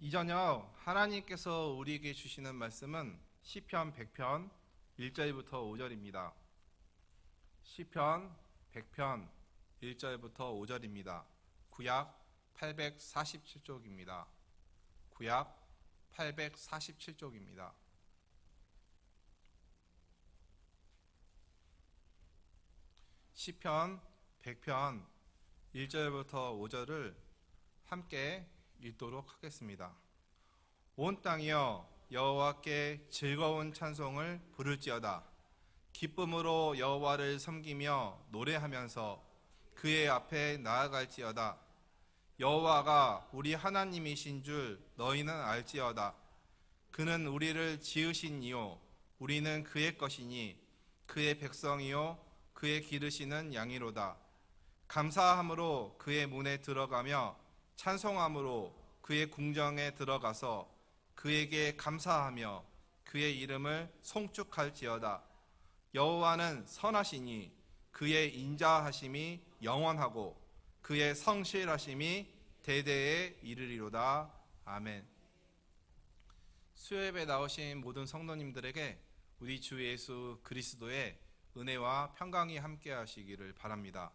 이 저녁 하나님께서 우리에게 주시는 말씀은 시편 100편 1절부터 5절입니다. 시편 100편 1절부터 5절입니다. 구약 847쪽입니다. 구약 847쪽입니다. 시편 100편 1절부터 5절을 함께 읽도록 하겠습니다. 온 땅이여 여호와께 즐거운 찬송을 부를지어다. 기쁨으로 여호와를 섬기며 노래하면서 그의 앞에 나아갈지어다. 여호와가 우리 하나님이신 줄 너희는 알지어다. 그는 우리를 지으신 이요 우리는 그의 것이니 그의 백성이요 그의 기르시는 양이로다. 감사함으로 그의 문에 들어가며 찬송함으로 그의 궁정에 들어가서 그에게 감사하며 그의 이름을 송축할지어다. 여호와는 선하시니 그의 인자하심이 영원하고 그의 성실하심이 대대에 이르리로다. 아멘. 수요예배 나오신 모든 성도님들에게 우리 주 예수 그리스도의 은혜와 평강이 함께 하시기를 바랍니다.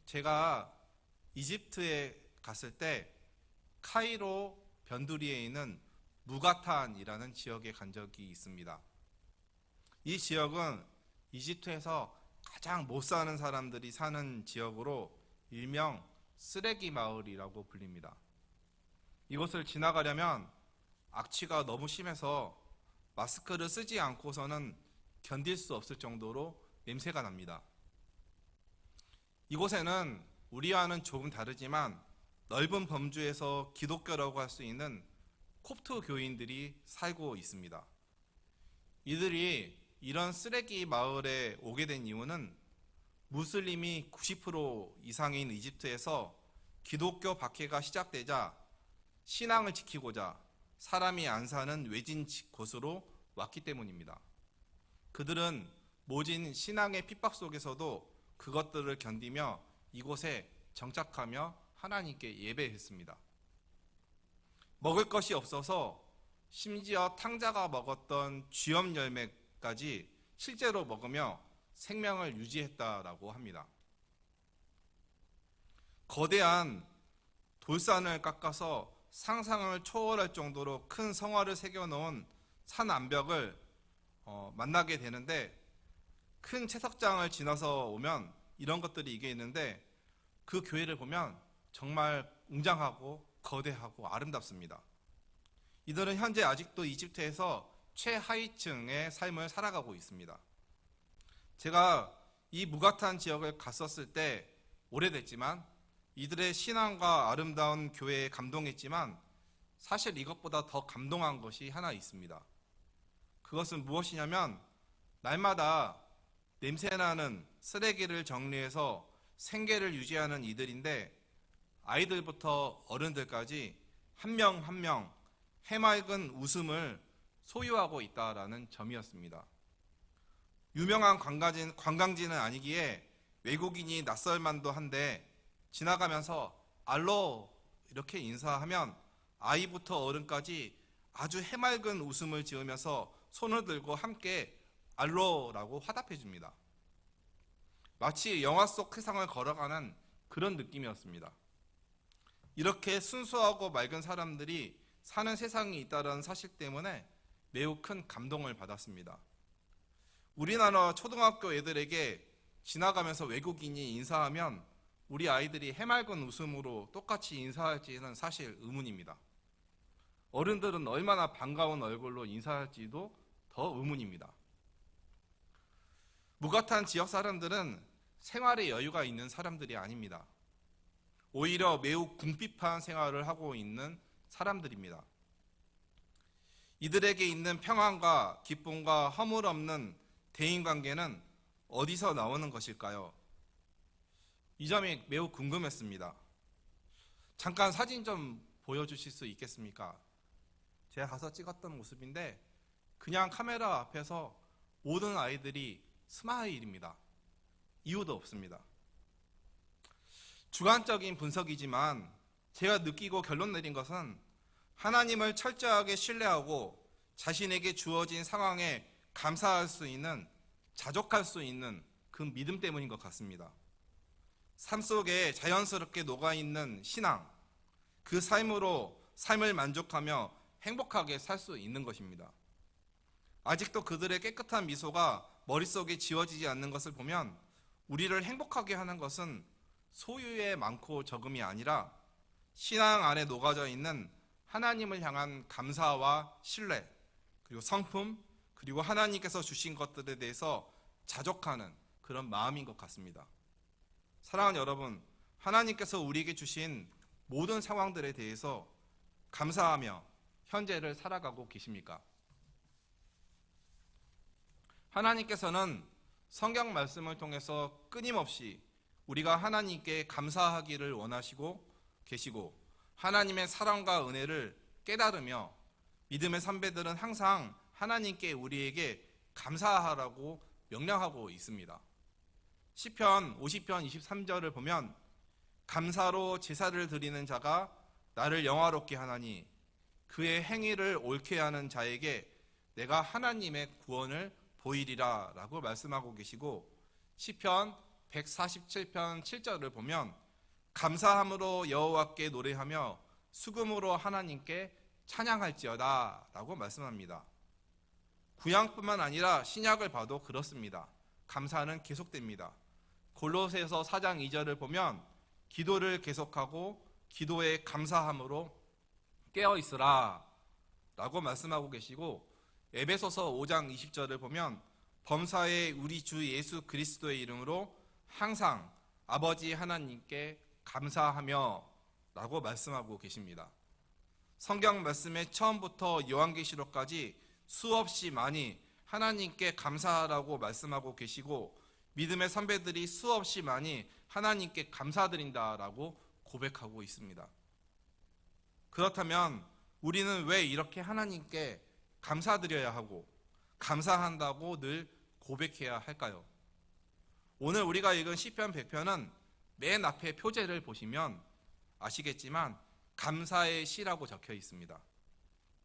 제가 이집트에 갔을 때 카이로 변두리에 있는 무가탄이라는 지역에 간 적이 있습니다. 이 지역은 이집트에서 가장 못 사는 사람들이 사는 지역으로 일명 쓰레기 마을이라고 불립니다. 이곳을 지나가려면 악취가 너무 심해서 마스크를 쓰지 않고서는 견딜 수 없을 정도로 냄새가 납니다. 이곳에는 우리와는 조금 다르지만 넓은 범주에서 기독교라고 할 수 있는 콥트 교인들이 살고 있습니다. 이들이 이런 쓰레기 마을에 오게 된 이유는 무슬림이 90% 이상인 이집트에서 기독교 박해가 시작되자 신앙을 지키고자 사람이 안 사는 외진 곳으로 왔기 때문입니다. 그들은 모진 신앙의 핍박 속에서도 그것들을 견디며 이곳에 정착하며 하나님께 예배했습니다. 먹을 것이 없어서 심지어 탕자가 먹었던 쥐염 열매까지 실제로 먹으며 생명을 유지했다라고 합니다. 거대한 돌산을 깎아서 상상을 초월할 정도로 큰 성화를 새겨놓은 산 암벽을 만나게 되는데, 큰 채석장을 지나서 오면 이런 것들이 이게 있는데 그 교회를 보면 정말 웅장하고 거대하고 아름답습니다. 이들은 현재 아직도 이집트에서 최하위층의 삶을 살아가고 있습니다. 제가 이 무가탄 지역을 갔었을 때 오래됐지만 이들의 신앙과 아름다운 교회에 감동했지만 사실 이것보다 더 감동한 것이 하나 있습니다. 그것은 무엇이냐면 날마다 냄새나는 쓰레기를 정리해서 생계를 유지하는 이들인데 아이들부터 어른들까지 한 명 한 명 해맑은 웃음을 소유하고 있다라는 점이었습니다. 유명한 관광지는 아니기에 외국인이 낯설만도 한데 지나가면서 알로 이렇게 인사하면 아이부터 어른까지 아주 해맑은 웃음을 지으면서 손을 들고 함께 알로라고 화답해 줍니다. 마치 영화 속 세상을 걸어가는 그런 느낌이었습니다. 이렇게 순수하고 맑은 사람들이 사는 세상이 있다는 사실 때문에 매우 큰 감동을 받았습니다. 우리나라 초등학교 애들에게 지나가면서 외국인이 인사하면 우리 아이들이 해맑은 웃음으로 똑같이 인사할지는 사실 의문입니다. 어른들은 얼마나 반가운 얼굴로 인사할지도 더 의문입니다. 무가탄 지역 사람들은 생활에 여유가 있는 사람들이 아닙니다. 오히려 매우 궁핍한 생활을 하고 있는 사람들입니다. 이들에게 있는 평안과 기쁨과 허물 없는 대인관계는 어디서 나오는 것일까요? 이 점이 매우 궁금했습니다. 잠깐 사진 좀 보여주실 수 있겠습니까? 제가 가서 찍었던 모습인데 그냥 카메라 앞에서 모든 아이들이 스마일입니다. 이유도 없습니다. 주관적인 분석이지만 제가 느끼고 결론 내린 것은 하나님을 철저하게 신뢰하고 자신에게 주어진 상황에 감사할 수 있는, 자족할 수 있는 그 믿음 때문인 것 같습니다. 삶 속에 자연스럽게 녹아있는 신앙, 그 삶으로 삶을 만족하며 행복하게 살 수 있는 것입니다. 아직도 그들의 깨끗한 미소가 머릿속에 지워지지 않는 것을 보면 우리를 행복하게 하는 것은 소유의 많고 적음이 아니라 신앙 안에 녹아져 있는 하나님을 향한 감사와 신뢰, 그리고 성품, 그리고 하나님께서 주신 것들에 대해서 자족하는 그런 마음인 것 같습니다. 사랑하는 여러분, 하나님께서 우리에게 주신 모든 상황들에 대해서 감사하며 현재를 살아가고 계십니까? 하나님께서는 성경 말씀을 통해서 끊임없이 우리가 하나님께 감사하기를 원하시고 계시고 하나님의 사랑과 은혜를 깨달으며 믿음의 선배들은 항상 하나님께 우리에게 감사하라고 명령하고 있습니다. 시편 50편 23절을 보면 감사로 제사를 드리는 자가 나를 영화롭게 하나니 그의 행위를 옳게 하는 자에게 내가 하나님의 구원을 보이리라 라고 말씀하고 계시고 시편 147편 7절을 보면 감사함으로 여호와께 노래하며 수금으로 하나님께 찬양할지어다 라고 말씀합니다. 구약뿐만 아니라 신약을 봐도 그렇습니다. 감사는 계속됩니다. 골로새서 4장 2절을 보면 기도를 계속하고 기도에 감사함으로 깨어있으라 라고 말씀하고 계시고 에베소서 5장 20절을 보면 범사에 우리 주 예수 그리스도의 이름으로 항상 아버지 하나님께 감사하며 라고 말씀하고 계십니다. 성경 말씀의 처음부터 요한계시록까지 수없이 많이 하나님께 감사하라고 말씀하고 계시고 믿음의 선배들이 수없이 많이 하나님께 감사드린다라고 고백하고 있습니다. 그렇다면 우리는 왜 이렇게 하나님께 감사드려야 하고 감사한다고 늘 고백해야 할까요? 오늘 우리가 읽은 시편 100편은 맨 앞에 표제를 보시면 아시겠지만 감사의 시라고 적혀 있습니다.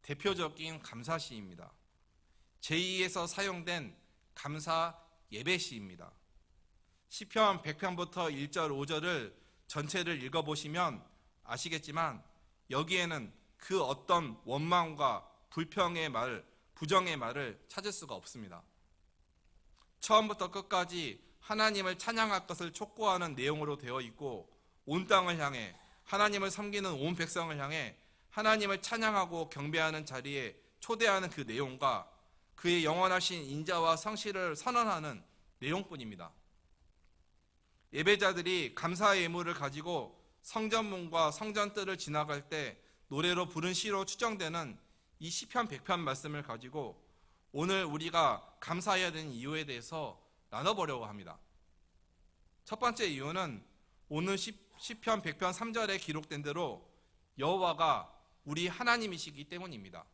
대표적인 감사시입니다. 제2에서 사용된 감사 예배시입니다. 시편 100편부터 1절 5절을 전체를 읽어보시면 아시겠지만 여기에는 그 어떤 원망과 불평의 말, 부정의 말을 찾을 수가 없습니다. 처음부터 끝까지 하나님을 찬양할 것을 촉구하는 내용으로 되어 있고 온 땅을 향해 하나님을 섬기는 온 백성을 향해 하나님을 찬양하고 경배하는 자리에 초대하는 그 내용과 그의 영원하신 인자와 성실을 선언하는 내용뿐입니다. 예배자들이 감사의 예물을 가지고 성전문과 성전뜰을 지나갈 때 노래로 부른 시로 추정되는 이 시편 100편 말씀을 가지고 오늘 우리가 감사해야 되는 이유에 대해서 나눠보려고 합니다. 첫 번째 이유는 오늘 시편 100편 3절에 기록된 대로 여호와가 우리 하나님이시기 때문입니다.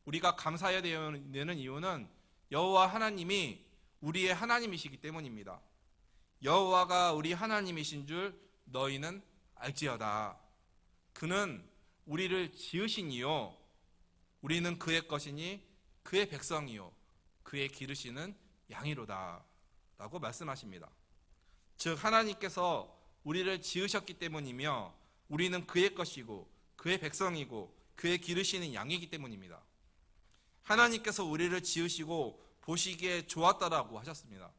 우리가 감사해야 되는 이유는 여호와 하나님이 우리의 하나님이시기 때문입니다. 여호와가 우리 하나님이신 줄 너희는 알지어다. 그는 우리를 지으신 이요 우리는 그의 것이니 그의 백성이요 그의 기르시는 양이로다 라고 말씀하십니다. 즉 하나님께서 우리를 지으셨기 때문이며 우리는 그의 것이고 그의 백성이고 그의 기르시는 양이기 때문입니다. 하나님께서 우리를 지으시고 보시기에 좋았다라고 하셨습니다.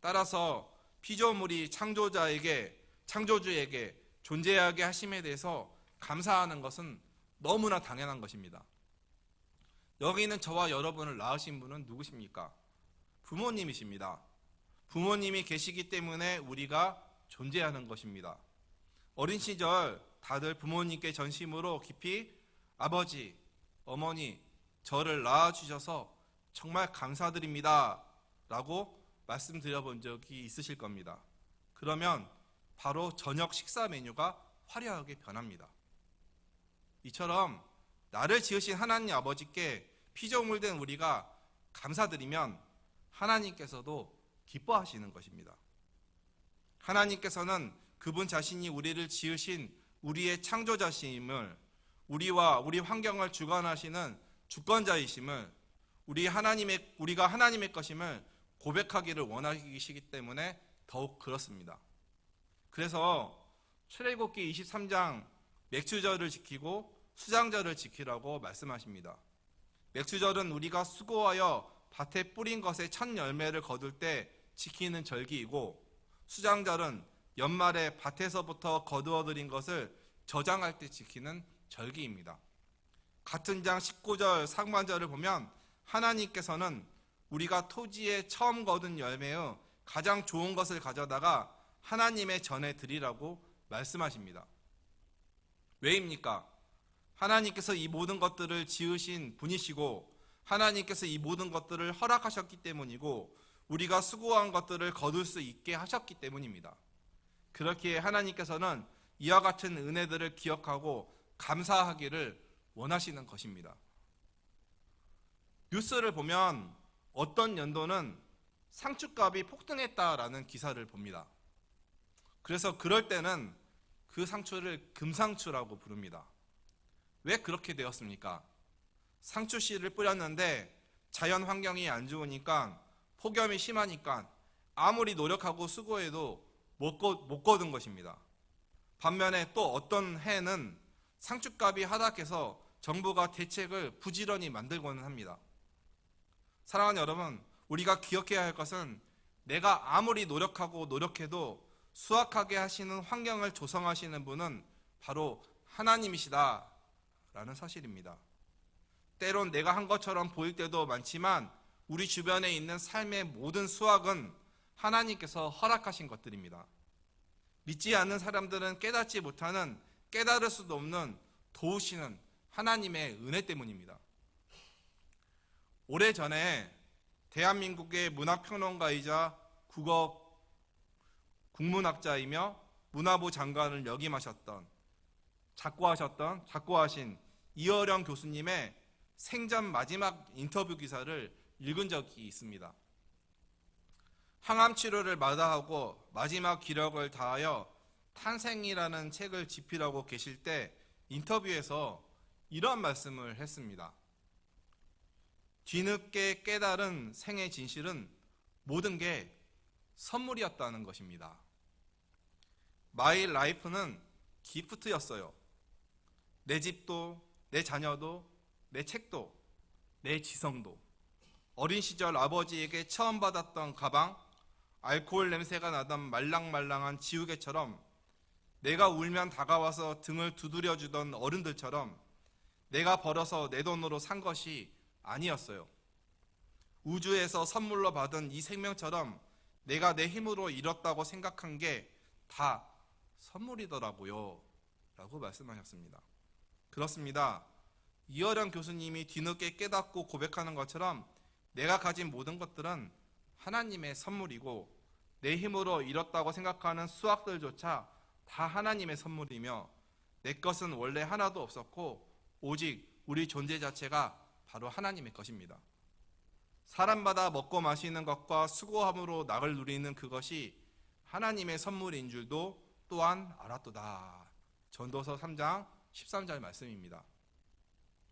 따라서 피조물이 창조주에게 존재하게 하심에 대해서 감사하는 것은 너무나 당연한 것입니다. 여기 있는 저와 여러분을 낳으신 분은 누구십니까? 부모님이십니다. 부모님이 계시기 때문에 우리가 존재하는 것입니다. 어린 시절 다들 부모님께 전심으로 깊이 아버지, 어머니, 저를 낳아주셔서 정말 감사드립니다 라고 말씀드려본 적이 있으실 겁니다. 그러면 바로 저녁 식사 메뉴가 화려하게 변합니다. 이처럼 나를 지으신 하나님 아버지께 피조물 된 우리가 감사드리면 하나님께서도 기뻐하시는 것입니다. 하나님께서는 그분 자신이 우리를 지으신 우리의 창조자심을 우리와 우리 환경을 주관하시는 주권자이심을 우리가 하나님의 것임을 고백하기를 원하시기 때문에 더욱 그렇습니다. 그래서 출애굽기 23장 맥주절을 지키고 수장절을 지키라고 말씀하십니다. 맥주절은 우리가 수고하여 밭에 뿌린 것의 첫 열매를 거둘 때 지키는 절기이고, 수장절은 연말에 밭에서부터 거두어들인 것을 저장할 때 지키는 절기입니다. 같은 장 19절 상반절을 보면 하나님께서는 우리가 토지에 처음 거둔 열매의 가장 좋은 것을 가져다가 하나님의 전에 드리라고 말씀하십니다. 왜입니까? 하나님께서 이 모든 것들을 지으신 분이시고 하나님께서 이 모든 것들을 허락하셨기 때문이고 우리가 수고한 것들을 거둘 수 있게 하셨기 때문입니다. 그렇기에 하나님께서는 이와 같은 은혜들을 기억하고 감사하기를 원하시는 것입니다. 뉴스를 보면 어떤 연도는 상추값이 폭등했다라는 기사를 봅니다. 그래서 그럴 때는 그 상추를 금상추라고 부릅니다. 왜 그렇게 되었습니까? 상추씨를 뿌렸는데 자연 환경이 안 좋으니까, 폭염이 심하니까 아무리 노력하고 수고해도 못 거둔 것입니다. 반면에 또 어떤 해는 상추값이 하락해서 정부가 대책을 부지런히 만들고는 합니다. 사랑하는 여러분, 우리가 기억해야 할 것은 내가 아무리 노력해도 수확하게 하시는 환경을 조성하시는 분은 바로 하나님이시다 라는 사실입니다. 때론 내가 한 것처럼 보일 때도 많지만 우리 주변에 있는 삶의 모든 수확은 하나님께서 허락하신 것들입니다. 믿지 않는 사람들은 깨닫지 못하는, 깨달을 수도 없는 도우시는 하나님의 은혜 때문입니다. 오래전에 대한민국의 문학평론가이자 국문학자이며 문화부 장관을 역임하셨던 작고하신 이어령 교수님의 생전 마지막 인터뷰 기사를 읽은 적이 있습니다. 항암 치료를 마다하고 마지막 기력을 다하여 탄생이라는 책을 집필하고 계실 때 인터뷰에서 이런 말씀을 했습니다. 뒤늦게 깨달은 생의 진실은 모든 게 선물이었다는 것입니다. 마이 라이프는 기프트였어요. 내 집도, 내 자녀도, 내 책도, 내 지성도, 어린 시절 아버지에게 처음 받았던 가방, 알코올 냄새가 나던 말랑말랑한 지우개처럼, 내가 울면 다가와서 등을 두드려주던 어른들처럼 내가 벌어서 내 돈으로 산 것이 아니었어요. 우주에서 선물로 받은 이 생명처럼 내가 내 힘으로 잃었다고 생각한 게 다 선물이더라고요 라고 말씀하셨습니다. 그렇습니다. 이어령 교수님이 뒤늦게 깨닫고 고백하는 것처럼 내가 가진 모든 것들은 하나님의 선물이고, 내 힘으로 잃었다고 생각하는 수확들조차 다 하나님의 선물이며, 내 것은 원래 하나도 없었고 오직 우리 존재 자체가 바로 하나님의 것입니다. 사람마다 먹고 마시는 것과 수고함으로 낙을 누리는 그것이 하나님의 선물인 줄도 또한 알았도다. 전도서 3장 13절 말씀입니다.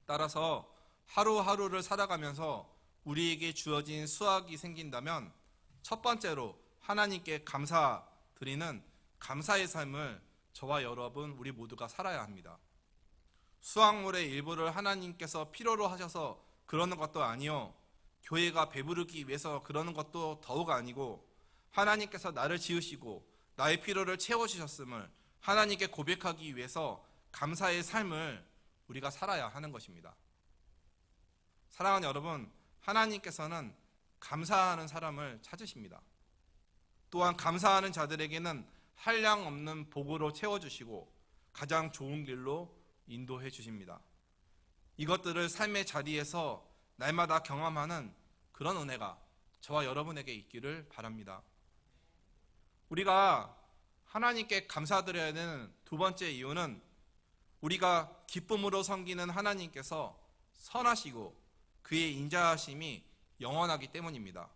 따라서 하루하루를 살아가면서 우리에게 주어진 수확이 생긴다면 첫 번째로 하나님께 감사드리는 감사의 삶을 저와 여러분 우리 모두가 살아야 합니다. 수확물의 일부를 하나님께서 필요로 하셔서 그러는 것도 아니요, 교회가 배부르기 위해서 그러는 것도 더욱 아니고, 하나님께서 나를 지으시고 나의 필요를 채워주셨음을 하나님께 고백하기 위해서 감사의 삶을 우리가 살아야 하는 것입니다. 사랑하는 여러분, 하나님께서는 감사하는 사람을 찾으십니다. 또한 감사하는 자들에게는 한량 없는 복으로 채워주시고 가장 좋은 길로 인도해 주십니다. 이것들을 삶의 자리에서 날마다 경험하는 그런 은혜가 저와 여러분에게 있기를 바랍니다. 우리가 하나님께 감사드려야 되는 두 번째 이유는 우리가 기쁨으로 섬기는 하나님께서 선하시고 그의 인자하심이 영원하기 때문입니다.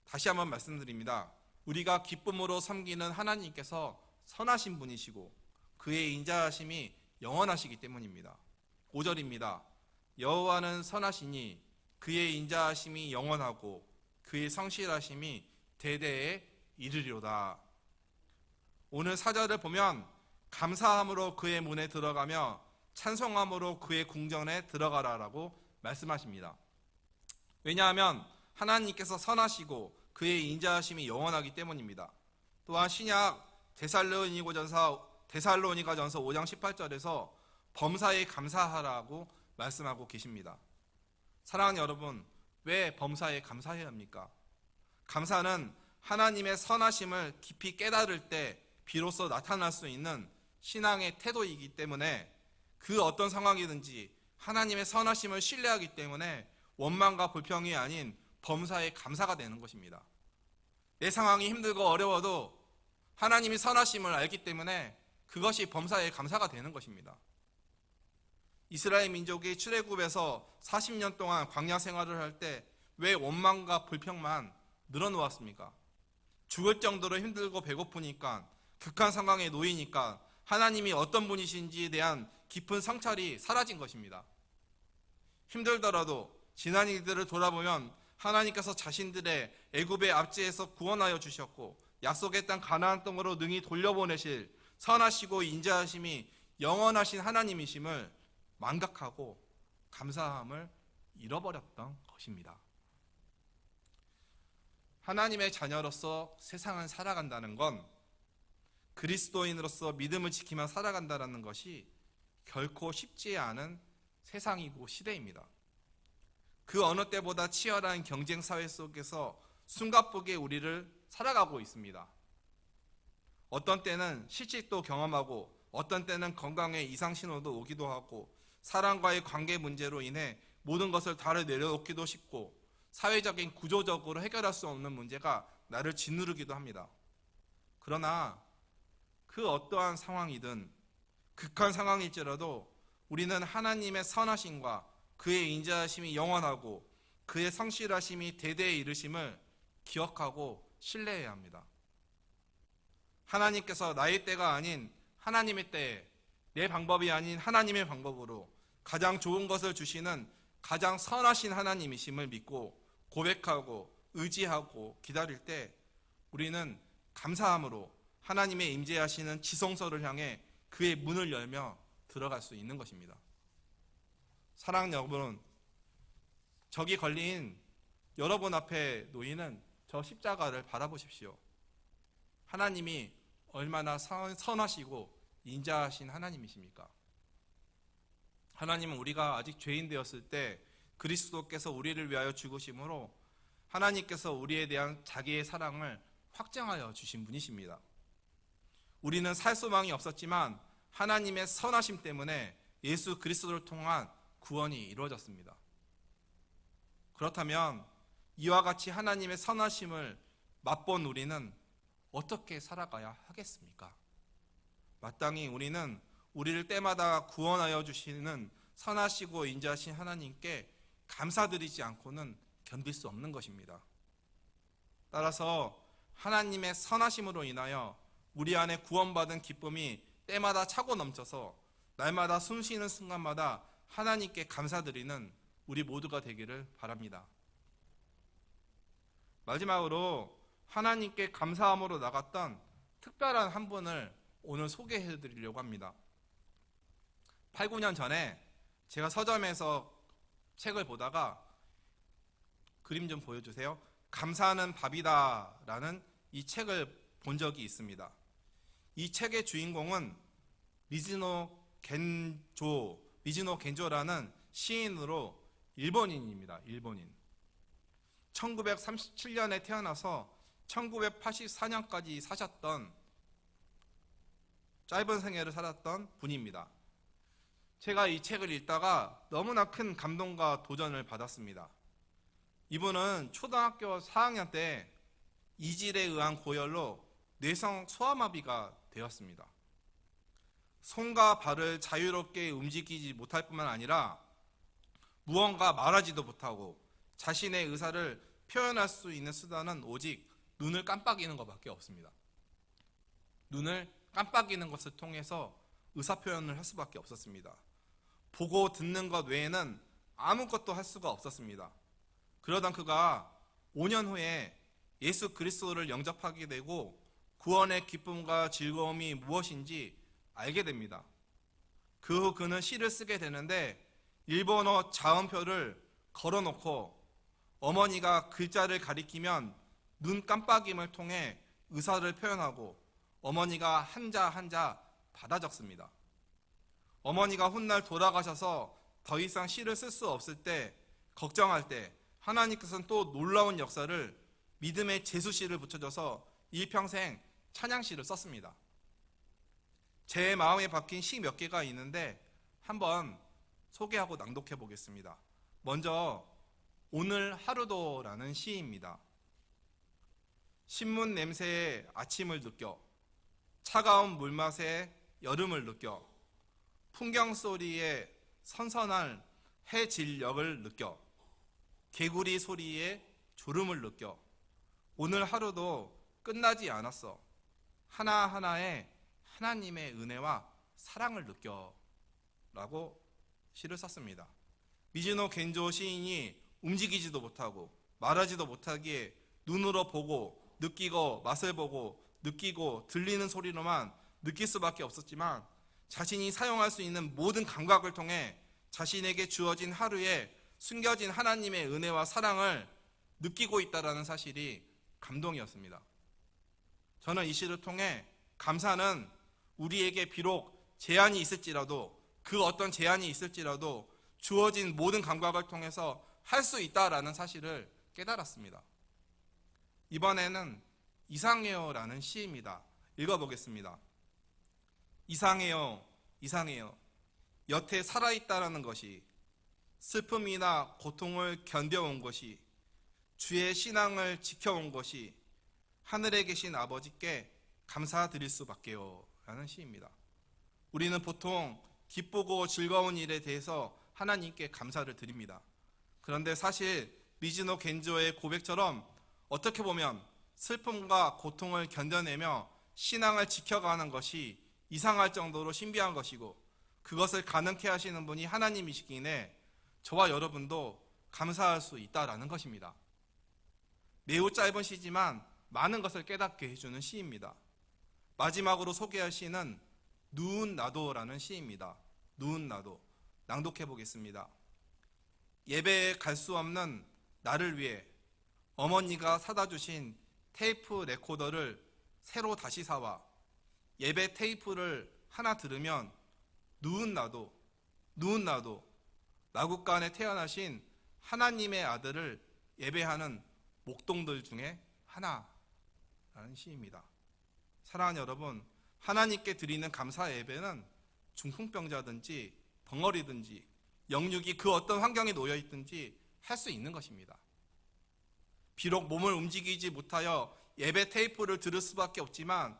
다시 한번 말씀드립니다. 우리가 기쁨으로 섬기는 하나님께서 선하신 분이시고 그의 인자하심이 영원하시기 때문입니다. 5절입니다. 여호와는 선하시니 그의 인자하심이 영원하고 그의 성실하심이 대대에 이르리로다. 오늘 4절을 보면 감사함으로 그의 문에 들어가며 찬송함으로 그의 궁전에 들어가라라고 말씀하십니다. 왜냐하면 하나님께서 선하시고 그의 인자하심이 영원하기 때문입니다. 또한 신약 데살로니가전서 5장 18절에서 범사에 감사하라고 말씀하고 계십니다. 사랑하는 여러분, 왜 범사에 감사해야 합니까? 감사는 하나님의 선하심을 깊이 깨달을 때 비로소 나타날 수 있는 신앙의 태도이기 때문에 그 어떤 상황이든지 하나님의 선하심을 신뢰하기 때문에 원망과 불평이 아닌 범사에 감사가 되는 것입니다. 내 상황이 힘들고 어려워도 하나님이 선하심을 알기 때문에 그것이 범사에 감사가 되는 것입니다. 이스라엘 민족이 출애굽에서 40년 동안 광야 생활을 할 때 왜 원망과 불평만 늘어놓았습니까? 죽을 정도로 힘들고 배고프니까, 극한 상황에 놓이니까 하나님이 어떤 분이신지에 대한 깊은 성찰이 사라진 것입니다. 힘들더라도 지난 일들을 돌아보면 하나님께서 자신들의 애굽의 압제에서 구원하여 주셨고 약속의 땅 가나안 땅으로 능히 돌려보내실 선하시고 인자하심이 영원하신 하나님이심을 망각하고 감사함을 잃어버렸던 것입니다. 하나님의 자녀로서 세상을 살아간다는 건, 그리스도인으로서 믿음을 지키며 살아간다는 것이 결코 쉽지 않은 세상이고 시대입니다. 그 어느 때보다 치열한 경쟁 사회 속에서 숨가쁘게 우리를 살아가고 있습니다. 어떤 때는 실직도 경험하고 어떤 때는 건강에 이상 신호도 오기도 하고 사람과의 관계 문제로 인해 모든 것을 다 내려놓기도 쉽고 사회적인 구조적으로 해결할 수 없는 문제가 나를 짓누르기도 합니다. 그러나 그 어떠한 상황이든 극한 상황일지라도 우리는 하나님의 선하심과 그의 인자하심이 영원하고 그의 성실하심이 대대에 이르심을 기억하고 신뢰해야 합니다. 하나님께서 나의 때가 아닌 하나님의 때에, 내 방법이 아닌 하나님의 방법으로 가장 좋은 것을 주시는 가장 선하신 하나님이심을 믿고 고백하고 의지하고 기다릴 때 우리는 감사함으로 하나님의 임재하시는 지성소를 향해 그의 문을 열며 들어갈 수 있는 것입니다. 사랑하는 여러분, 저기 걸린 여러분 앞에 놓이는 저 십자가를 바라보십시오. 하나님이 얼마나 선하시고 인자하신 하나님이십니까? 하나님은 우리가 아직 죄인 되었을 때 그리스도께서 우리를 위하여 죽으심으로 하나님께서 우리에 대한 자기의 사랑을 확증하여 주신 분이십니다. 우리는 살 소망이 없었지만 하나님의 선하심 때문에 예수 그리스도를 통한 구원이 이루어졌습니다. 그렇다면 이와 같이 하나님의 선하심을 맛본 우리는 어떻게 살아가야 하겠습니까? 마땅히 우리는 우리를 때마다 구원하여 주시는 선하시고 인자하신 하나님께 감사드리지 않고는 견딜 수 없는 것입니다. 따라서 하나님의 선하심으로 인하여 우리 안에 구원받은 기쁨이 때마다 차고 넘쳐서 날마다 숨쉬는 순간마다 하나님께 감사드리는 우리 모두가 되기를 바랍니다. 마지막으로 하나님께 감사함으로 나갔던 특별한 한 분을 오늘 소개해 드리려고 합니다. 8, 9년 전에 제가 서점에서 책을 보다가, 그림 좀 보여주세요. 감사하는 밥이다 라는 이 책을 본 적이 있습니다. 이 책의 주인공은 미즈노 겐조라는 시인으로 일본인입니다. 일본인. 1937년에 태어나서 1984년까지 사셨던, 짧은 생애를 살았던 분입니다. 제가 이 책을 읽다가 너무나 큰 감동과 도전을 받았습니다. 이분은 초등학교 4학년 때 이질에 의한 고열로 뇌성 소아마비가 되었습니다. 손과 발을 자유롭게 움직이지 못할 뿐만 아니라 무언가 말하지도 못하고 자신의 의사를 표현할 수 있는 수단은 오직 눈을 깜빡이는 것밖에 없습니다. 눈을 깜빡이는 것을 통해서 의사표현을 할 수밖에 없었습니다. 보고 듣는 것 외에는 아무것도 할 수가 없었습니다. 그러던 그가 5년 후에 예수 그리스도를 영접하게 되고 구원의 기쁨과 즐거움이 무엇인지 알게 됩니다. 그 후 그는 시를 쓰게 되는데 일본어 자음표를 걸어놓고 어머니가 글자를 가리키면 눈 깜빡임을 통해 의사를 표현하고 어머니가 한자 한자 받아 적습니다. 어머니가 훗날 돌아가셔서 더 이상 시를 쓸 수 없을 때, 걱정할 때 하나님께서는 또 놀라운 역사를 믿음의 제수시를 붙여줘서 일평생 찬양시를 썼습니다. 제 마음에 박힌 시 몇 개가 있는데 한번 소개하고 낭독해 보겠습니다. 먼저 오늘 하루도라는 시입니다. 신문 냄새에 아침을 느껴, 차가운 물맛에 여름을 느껴, 풍경 소리에 선선한 해 진력을 느껴, 개구리 소리에 졸음을 느껴, 오늘 하루도 끝나지 않았어. 하나하나에 하나님의 은혜와 사랑을 느껴 라고 시를 썼습니다. 미즈노 겐조 시인이 움직이지도 못하고 말하지도 못하기에 눈으로 보고 느끼고 맛을 보고 느끼고 들리는 소리로만 느낄 수밖에 없었지만 자신이 사용할 수 있는 모든 감각을 통해 자신에게 주어진 하루에 숨겨진 하나님의 은혜와 사랑을 느끼고 있다는 사실이 감동이었습니다. 저는 이 시를 통해 감사는 우리에게 비록 제한이 있을지라도, 그 어떤 제한이 있을지라도 주어진 모든 감각을 통해서 할 수 있다라는 사실을 깨달았습니다. 이번에는 이상해요라는 시입니다. 읽어보겠습니다. 이상해요, 이상해요. 여태 살아있다라는 것이, 슬픔이나 고통을 견뎌온 것이, 주의 신앙을 지켜온 것이 하늘에 계신 아버지께 감사드릴 수밖에요 라는 시입니다. 우리는 보통 기쁘고 즐거운 일에 대해서 하나님께 감사를 드립니다. 그런데 사실 미즈노 겐조의 고백처럼 어떻게 보면 슬픔과 고통을 견뎌내며 신앙을 지켜가는 것이 이상할 정도로 신비한 것이고, 그것을 가능케 하시는 분이 하나님이시기에 저와 여러분도 감사할 수 있다라는 것입니다. 매우 짧은 시지만 많은 것을 깨닫게 해주는 시입니다. 마지막으로 소개할 시는 누운 나도라는 시입니다. 누운 나도. 낭독해 보겠습니다. 예배에 갈 수 없는 나를 위해 어머니가 사다 주신 테이프 레코더를 새로 다시 사와 예배 테이프를 하나 들으면 누운 나도, 누운 나도, 마국간에 태어나신 하나님의 아들을 예배하는 목동들 중에 하나라는 시입니다. 사랑하는 여러분, 하나님께 드리는 감사 예배는 중풍병자든지 벙어리든지 영육이 그 어떤 환경에 놓여 있든지 할 수 있는 것입니다. 비록 몸을 움직이지 못하여 예배 테이프를 들을 수밖에 없지만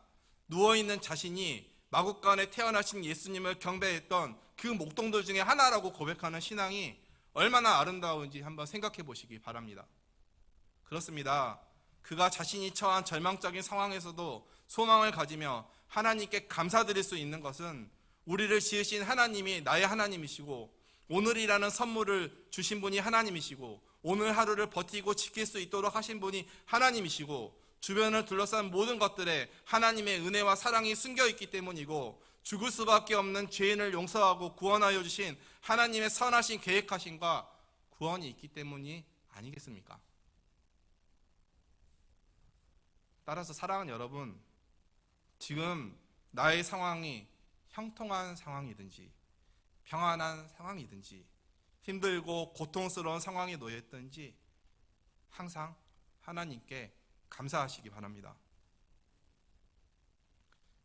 누워있는 자신이 마국간에 태어나신 예수님을 경배했던 그 목동들 중에 하나라고 고백하는 신앙이 얼마나 아름다운지 한번 생각해 보시기 바랍니다. 그렇습니다. 그가 자신이 처한 절망적인 상황에서도 소망을 가지며 하나님께 감사드릴 수 있는 것은 우리를 지으신 하나님이 나의 하나님이시고, 오늘이라는 선물을 주신 분이 하나님이시고, 오늘 하루를 버티고 지킬 수 있도록 하신 분이 하나님이시고, 주변을 둘러싼 모든 것들에 하나님의 은혜와 사랑이 숨겨있기 때문이고, 죽을 수밖에 없는 죄인을 용서하고 구원하여 주신 하나님의 선하신 계획하심과 구원이 있기 때문이 아니겠습니까? 따라서 사랑하는 여러분, 지금 나의 상황이 형통한 상황이든지 평안한 상황이든지 힘들고 고통스러운 상황에 놓여있든지 항상 하나님께 감사하시기 바랍니다.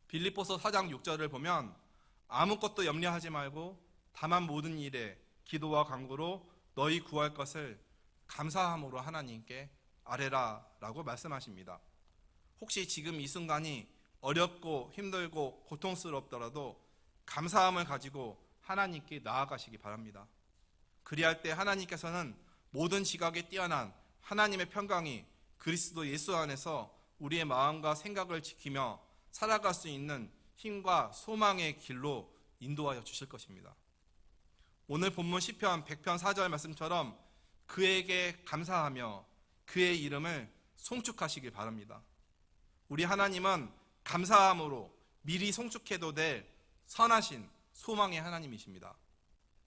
빌립보서 4장 6절을 보면 아무것도 염려하지 말고 다만 모든 일에 기도와 간구로 너희 구할 것을 감사함으로 하나님께 아뢰라 라고 말씀하십니다. 혹시 지금 이 순간이 어렵고 힘들고 고통스럽더라도 감사함을 가지고 하나님께 나아가시기 바랍니다. 그리할 때 하나님께서는 모든 지각에 뛰어난 하나님의 평강이 그리스도 예수 안에서 우리의 마음과 생각을 지키며 살아갈 수 있는 힘과 소망의 길로 인도하여 주실 것입니다. 오늘 본문 시편 100편 4절 말씀처럼 그에게 감사하며 그의 이름을 송축하시길 바랍니다. 우리 하나님은 감사함으로 미리 송축해도 될 선하신 소망의 하나님이십니다.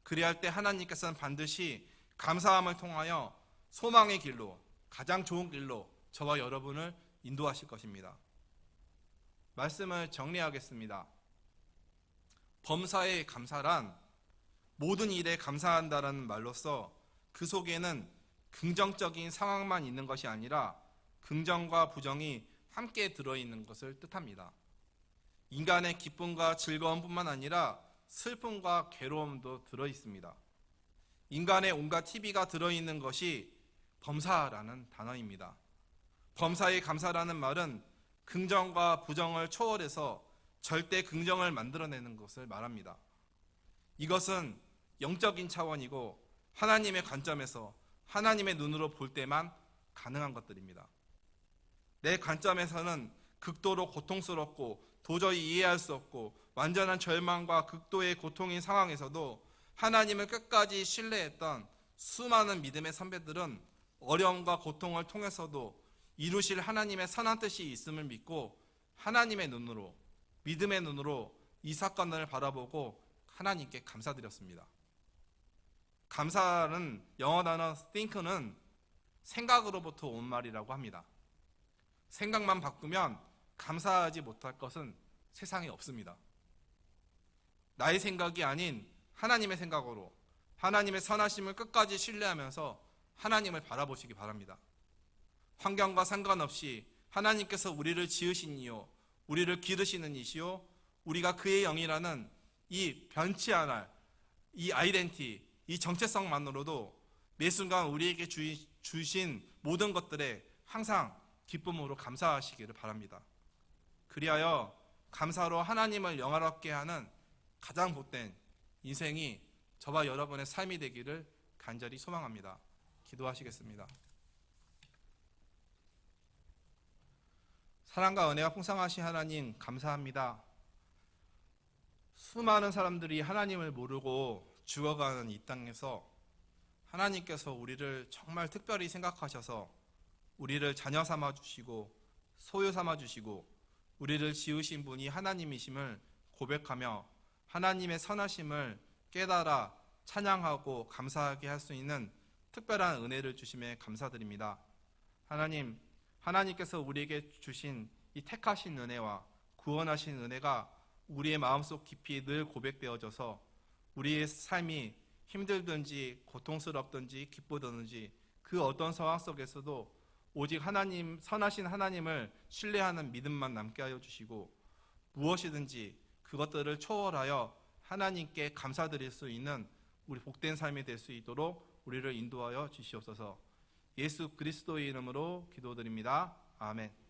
그래야 할 때 하나님께서는 반드시 감사함을 통하여 소망의 길로, 가장 좋은 길로 저와 여러분을 인도하실 것입니다. 말씀을 정리하겠습니다. 범사에 감사란 모든 일에 감사한다라는 말로써 그 속에는 긍정적인 상황만 있는 것이 아니라 긍정과 부정이 함께 들어있는 것을 뜻합니다. 인간의 기쁨과 즐거움뿐만 아니라 슬픔과 괴로움도 들어있습니다. 인간의 온갖 TV가 들어있는 것이 범사라는 단어입니다. 범사에 감사라는 말은 긍정과 부정을 초월해서 절대 긍정을 만들어내는 것을 말합니다. 이것은 영적인 차원이고 하나님의 관점에서 하나님의 눈으로 볼 때만 가능한 것들입니다. 내 관점에서는 극도로 고통스럽고 도저히 이해할 수 없고 완전한 절망과 극도의 고통인 상황에서도 하나님을 끝까지 신뢰했던 수많은 믿음의 선배들은 어려움과 고통을 통해서도 이루실 하나님의 선한 뜻이 있음을 믿고 하나님의 눈으로, 믿음의 눈으로 이 사건을 바라보고 하나님께 감사드렸습니다. 감사는 영어 단어 think는 생각으로부터 온 말이라고 합니다. 생각만 바꾸면 감사하지 못할 것은 세상에 없습니다. 나의 생각이 아닌 하나님의 생각으로 하나님의 선하심을 끝까지 신뢰하면서 하나님을 바라보시기 바랍니다. 환경과 상관없이 하나님께서 우리를 지으신 이요, 우리를 기르시는 이시요, 우리가 그의 영이라는 이 변치 않을 이 아이덴티, 이 정체성만으로도 매 순간 우리에게 주신 모든 것들에 항상 기쁨으로 감사하시기를 바랍니다. 그리하여 감사로 하나님을 영화롭게 하는 가장 복된 인생이 저와 여러분의 삶이 되기를 간절히 소망합니다. 기도하시겠습니다. 사랑과 은혜가 풍성하신 하나님 감사합니다. 수많은 사람들이 하나님을 모르고 죽어가는 이 땅에서 하나님께서 우리를 정말 특별히 생각하셔서 우리를 자녀 삼아주시고 소유 삼아주시고 우리를 지으신 분이 하나님이심을 고백하며 하나님의 선하심을 깨달아 찬양하고 감사하게 할 수 있는 특별한 은혜를 주심에 감사드립니다. 하나님, 하나님께서 우리에게 주신 이 택하신 은혜와 구원하신 은혜가 우리의 마음속 깊이 늘 고백되어져서 우리의 삶이 힘들든지 고통스럽든지 기쁘든지 그 어떤 상황 속에서도 오직 하나님, 선하신 하나님을 신뢰하는 믿음만 남게 하여 주시고 무엇이든지 그것들을 초월하여 하나님께 감사드릴 수 있는 우리 복된 삶이 될 수 있도록 우리를 인도하여 주시옵소서. 예수 그리스도의 이름으로 기도드립니다. 아멘.